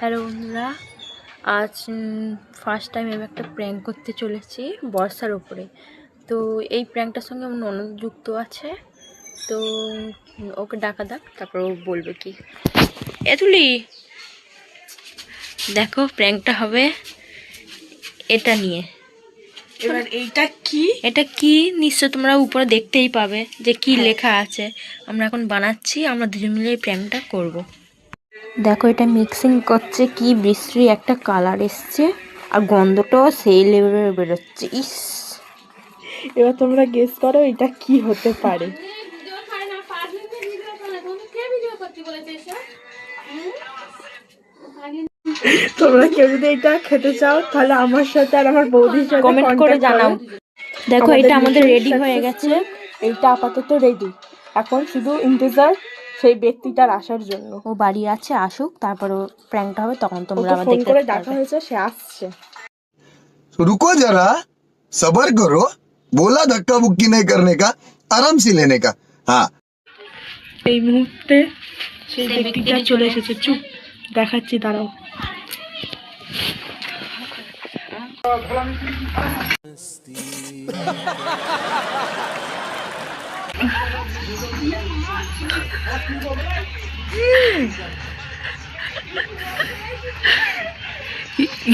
Hello বন্ধুরা, আজ first time আমি একটা প্র্যাঙ্ক করতে চলেছি বর্ষার ওপরে। তো এই প্র্যাঙ্কটার সঙ্গে আমার ননদ যুক্ত আছে, তো ওকে ডাকা দাক, তারপর ও বলবে কি। এতুলি, দেখো প্র্যাঙ্কটা হবে এটা নিয়ে। এবার এটা কি নিশ্চয় তোমরা উপরে দেখতেই পাবে যে কি লেখা আছে। আমরা এখন বানাচ্ছি, আমরা দুজন মিলে এই প্র্যাঙ্কটা করবো। দেখো এটা মিক্সিং করছে, কি বিশ্রী একটা কালার এসছে, আর গন্ধটাও সেই লেভেলের বেরোচ্ছে। ইস, এবার তোমরা গেস করো এটা কি হতে পারে। তোমরা কেউ যদি এটা খেতে চাও তাহলে আমার সাথে আর আমার বৌদির সাথে কমেন্ট করে জানাও। দেখো এটা আমাদের রেডি হয়ে গেছে। এইটা আপাতত রেডি, এখন শুধু ইন্তজার সেই ব্যক্তিটার আসার জন্য। ও বাড়ি আছে, আসুক, তারপর ও প্র্যাঙ্কটা হবে, তখন তোমরা ওকে আমাদের ফোন করে ডাকা হয়েছে, সে আসছে। रुको जरा, सबर करो। बोला धक्का मुक्की नहीं करने का, आराम से लेने का। हाँ, এই মুহূর্তে সেই ব্যক্তিটা চলে এসেছে। চুপ, দেখাচ্ছি, দাঁড়াও।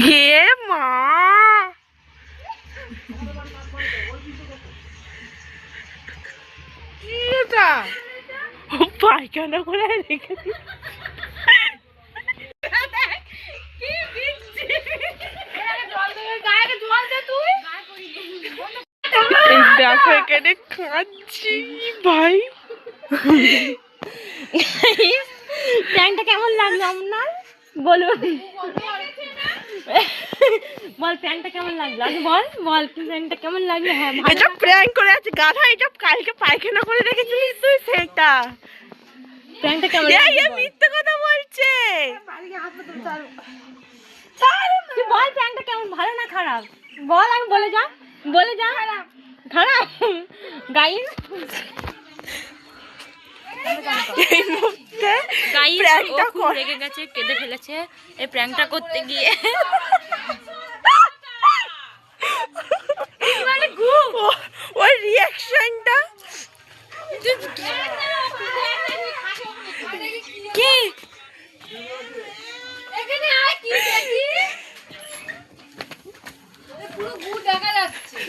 হে মা, পায়খানা করে রেখেছি। দেখো এখানে খাচ্ছি ভাই। প্র্যাঙ্কটা কেমন লাগলো আপনার বলুন। বল প্র্যাঙ্কটা কেমন লাগলো, আগে বল প্র্যাঙ্কটা কেমন লাগলো। হ্যাঁ, এটা প্র্যাঙ্ক করে আছে গাধা, এটা কালকে পায়খানা করে রেখেছিলিস তুই সেটা। প্র্যাঙ্কটা কেমন এই লাগলো? মিথ্যে কথা বলছে। তুই বল প্র্যাঙ্কটা কেমন, ভালো না খারাপ বল, আমি বলে যা খারাপ গাইস। এই মুহূর্তে গাইস প্র্যাঙ্কটা খুব রেগে গেছে, কেঁদে ফেলেছে এই প্র্যাঙ্কটা করতে গিয়ে। ওই রিঅ্যাকশনটা কি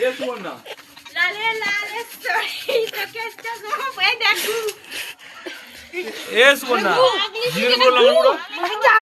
এ সুবর্ণা জিজ্ঞেস করলাম পুরো